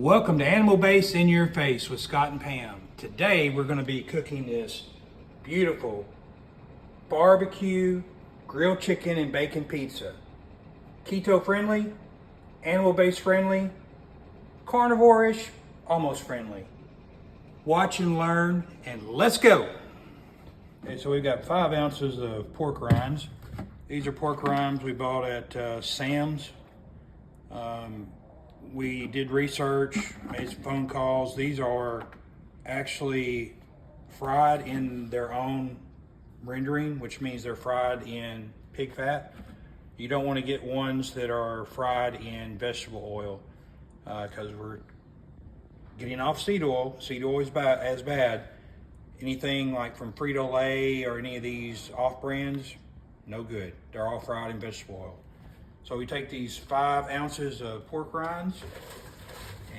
Welcome to Animal Based in Your Face with Scott and Pam. Today we're going to be cooking this beautiful barbecue grilled chicken and bacon pizza. Keto friendly, animal based friendly, carnivore-ish, almost friendly. Watch and learn, and let's go. Okay, so we've got 5 ounces of pork rinds. These are pork rinds we bought at Sam's. We did research, made some phone calls. These are actually fried in their own rendering, which means they're fried in pig fat. You don't want to get ones that are fried in vegetable oil because we're getting off seed oil. Seed oil is as bad. Anything like from Frito-Lay or any of these off brands, no good. They're all fried in vegetable oil. So we take these 5 ounces of pork rinds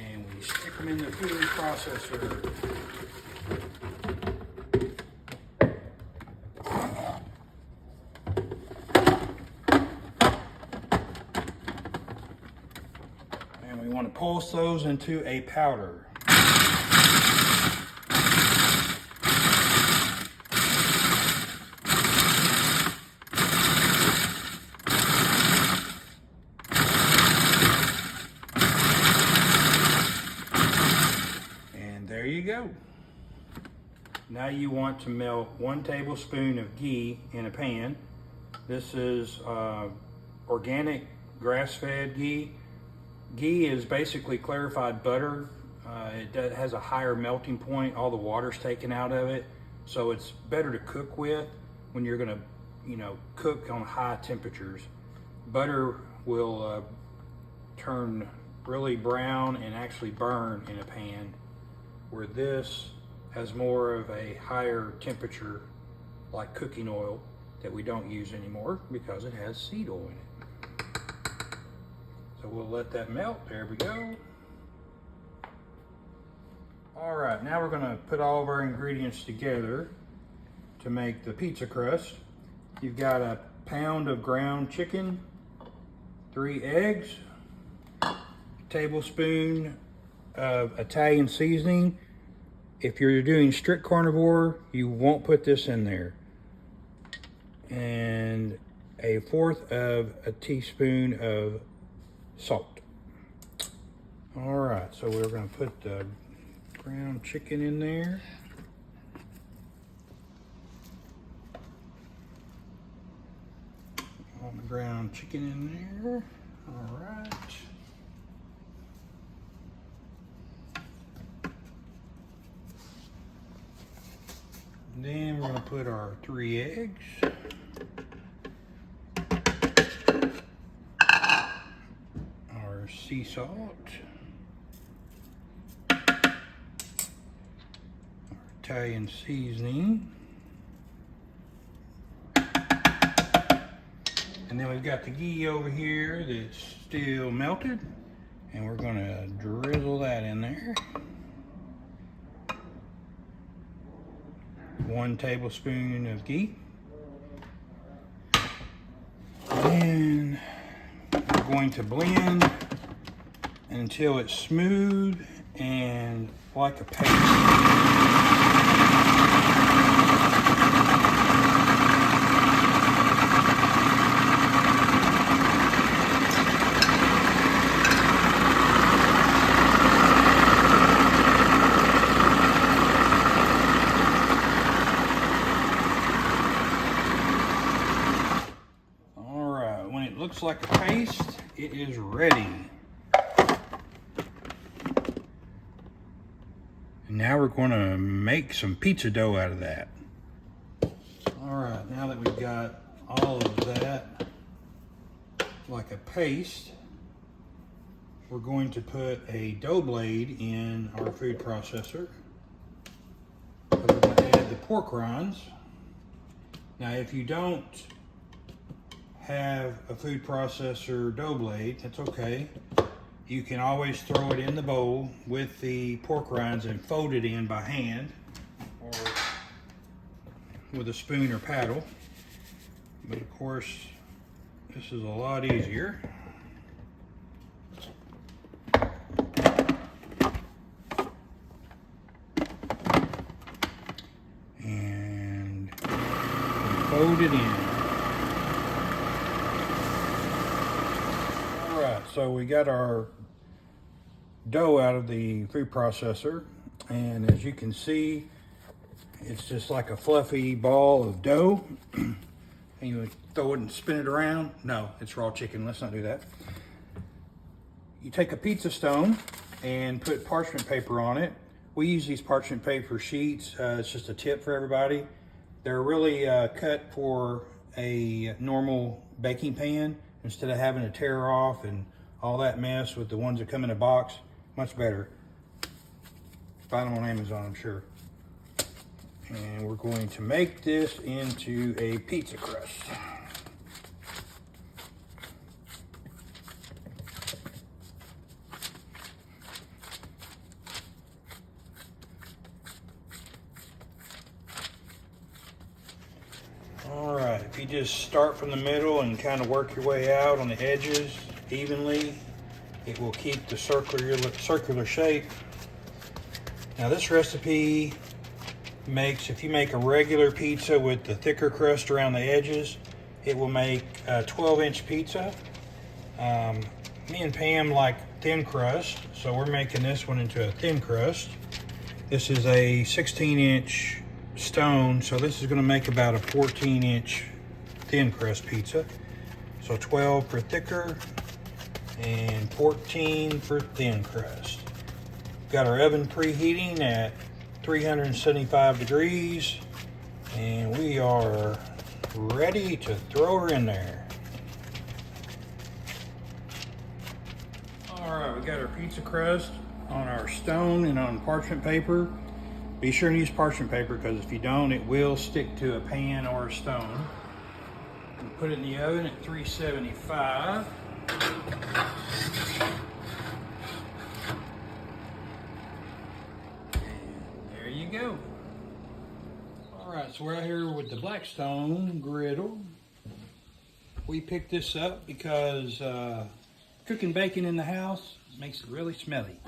and we stick them in the food processor. And we want to pulse those into a powder. There you go. Now you want to melt 1 tablespoon of ghee in a pan. This is organic grass-fed ghee. Ghee is basically clarified butter. It has a higher melting point. All the water's taken out of it, so it's better to cook with when you're going to, cook on high temperatures. Butter will turn really brown and actually burn in a pan, where this has more of a higher temperature, like cooking oil, that we don't use anymore because it has seed oil in it. So we'll let that melt. There we go. All right, now we're gonna put all of our ingredients together to make the pizza crust. You've got a pound of ground chicken, 3 eggs, a tablespoon of Italian seasoning. If you're doing strict carnivore, you won't put this in there. And 1/4 of a teaspoon of salt. All right, so we're gonna put the ground chicken in there. All the ground chicken in there. All right. Then we're going to put our 3 eggs. Our sea salt. Our Italian seasoning. And then we've got the ghee over here that's still melted. And we're going to drizzle that in there. 1 tablespoon of ghee. And we're going to blend until it's smooth and like a paste. Looks like a paste, it is ready. And now we're going to make some pizza dough out of that. All right, now that we've got all of that like a paste, we're going to put a dough blade in our food processor. We're going to add the pork rinds. Now, if you don't have a food processor dough blade, that's okay. You can always throw it in the bowl with the pork rinds and fold it in by hand or with a spoon or paddle. But of course, this is a lot easier. load it in. All right, so we got our dough out of the food processor, and as you can see, it's just like a fluffy ball of dough. And you would throw it and spin it around. No, it's raw chicken. Let's not do that. You take a pizza stone and put parchment paper on it. We use these parchment paper sheets. It's just a tip for everybody. They're really cut for a normal baking pan instead of having to tear off and all that mess with the ones that come in a box. Much better. Buy them on Amazon, I'm sure. And we're going to make this into a pizza crust. All right, if you just start from the middle and kind of work your way out on the edges evenly, it will keep the circular shape. Now this recipe makes, if you make a regular pizza with the thicker crust around the edges, it will make a 12-inch pizza. Me and Pam like thin crust, so we're making this one into a thin crust. This is a 16-inch stone, so this is going to make about a 14-inch thin crust pizza. So 12 for thicker and 14 for thin crust. Got our oven preheating at 375 degrees, and we are ready to throw her in there. All right, we got our pizza crust on our stone and on parchment paper. Be sure and use parchment paper, because if you don't, it will stick to a pan or a stone. And put it in the oven at 375. Go. All right, so we're out here with the Blackstone griddle. We picked this up because cooking bacon in the house makes it really smelly.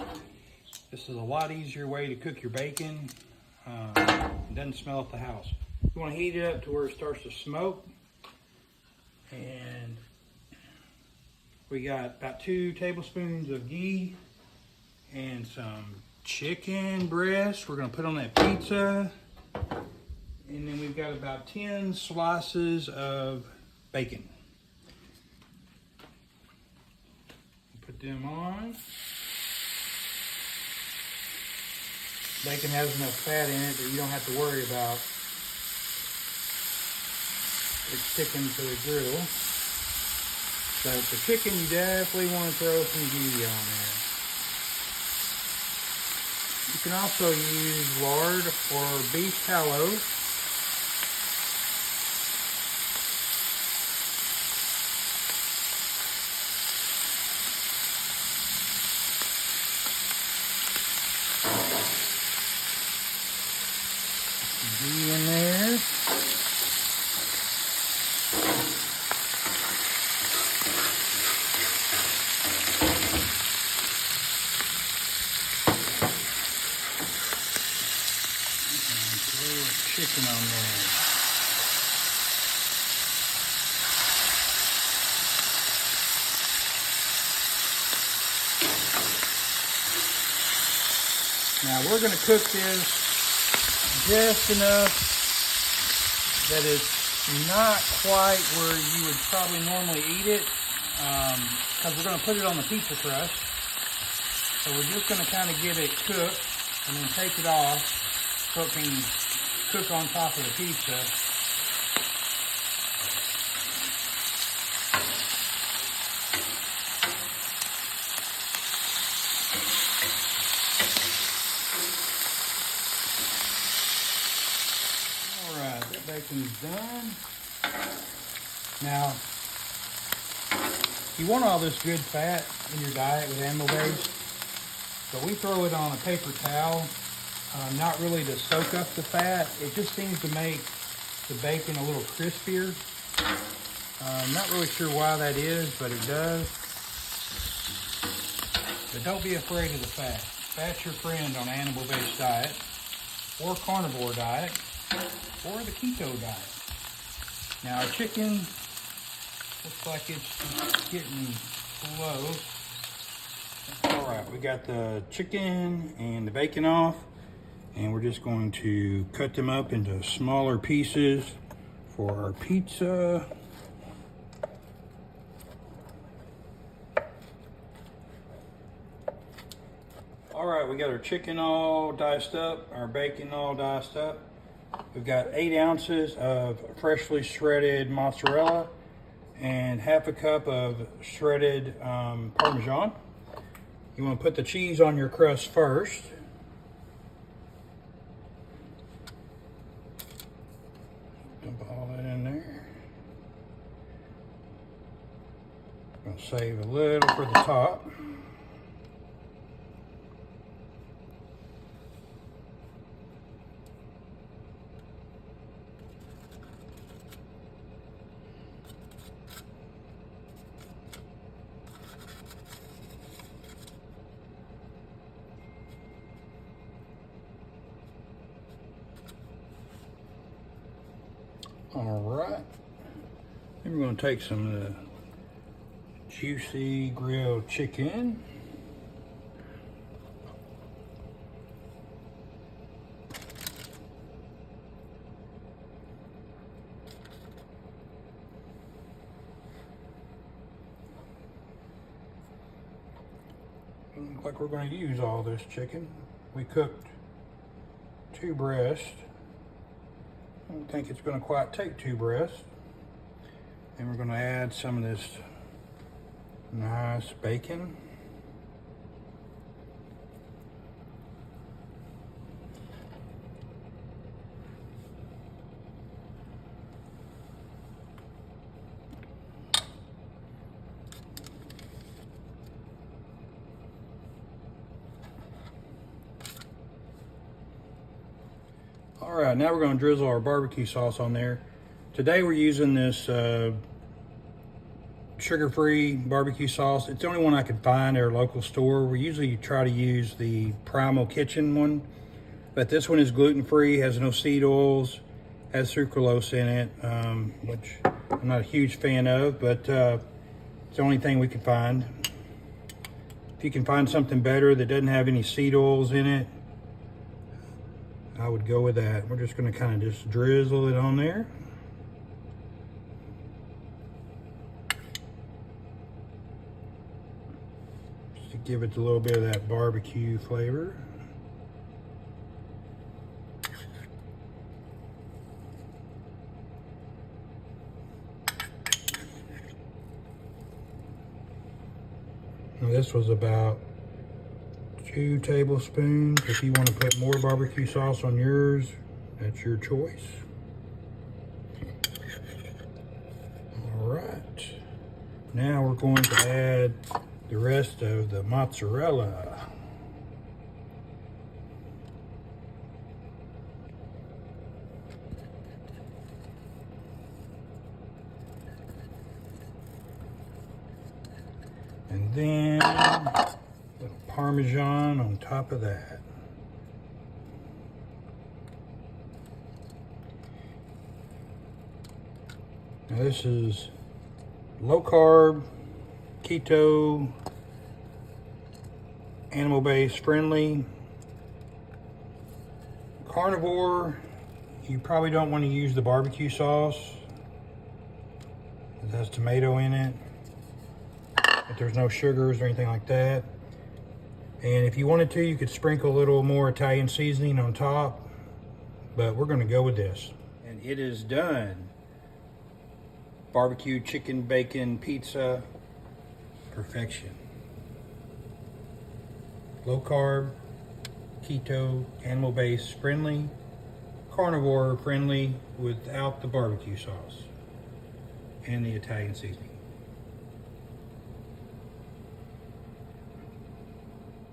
This is a lot easier way to cook your bacon. It doesn't smell up the house. You want to heat it up to where it starts to smoke. And we got about 2 tablespoons of ghee and some chicken breast we're going to put on that pizza, and then we've got about 10 slices of bacon. Put them on. Bacon has enough fat in it that you don't have to worry about it sticking to the grill. But the chicken, you definitely want to throw some ghee on there. You can also use lard or beef tallow. Ghee in there. Chicken on there. Now we're going to cook this just enough that it's not quite where you would probably normally eat it, because we're going to put it on the pizza crust. So we're just going to kind of get it cooked and then take it off so it can cook on top of the pizza. Alright, that bacon's done. Now, you want all this good fat in your diet with Animal-based, so we throw it on a paper towel. Not really to soak up the fat. It just seems to make the bacon a little crispier. Not really sure why that is, but it does. But don't be afraid of the fat. Fat's your friend on animal-based diet, or carnivore diet, or the keto diet. Now our chicken looks like it's getting close. All right, we got the chicken and the bacon off, and we're just going to cut them up into smaller pieces for our pizza. All right, we got our chicken all diced up, our bacon all diced up. We've got 8 ounces of freshly shredded mozzarella and half a cup of shredded Parmesan. You want to put the cheese on your crust first. Dump all that in there. I'm going to save a little for the top. All right, then we're going to take some of the juicy grilled chicken. Doesn't look like we're going to use all this chicken. We cooked 2 breasts. I don't think it's going to quite take 2 breasts. And we're going to add some of this nice bacon. All right, now we're going to drizzle our barbecue sauce on there. Today we're using this sugar-free barbecue sauce. It's the only one I could find at our local store. We usually try to use the Primal Kitchen one, but this one is gluten-free, has no seed oils, has sucralose in it, which I'm not a huge fan of, but it's the only thing we could find. If you can find something better that doesn't have any seed oils in it, I would go with that. We're just going to kind of just drizzle it on there. Just to give it a little bit of that barbecue flavor. Now this was about 2 tablespoons. If you want to put more barbecue sauce on yours, that's your choice. All right. Now we're going to add the rest of the mozzarella. And then little Parmesan on top of that. Now this is low carb, keto, animal-based friendly. Carnivore, you probably don't want to use the barbecue sauce. It has tomato in it, but there's no sugars or anything like that. And if you wanted to, you could sprinkle a little more Italian seasoning on top, but we're gonna go with this. And it is done. Barbecue chicken bacon pizza, perfection. Low carb, keto, animal-based friendly, carnivore friendly without the barbecue sauce and the Italian seasoning.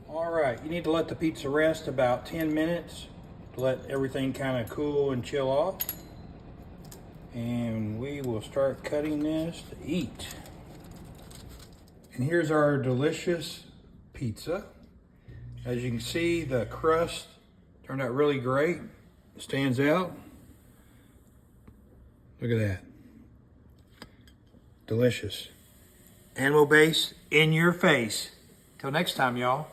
All right, you need to let the pizza rest about 10 minutes to let everything kind of cool and chill off. And we will start cutting this to eat. And here's our delicious pizza. As you can see, the crust turned out really great. It stands out. Look at that. Delicious. Animal-based in your face. Till next time, y'all.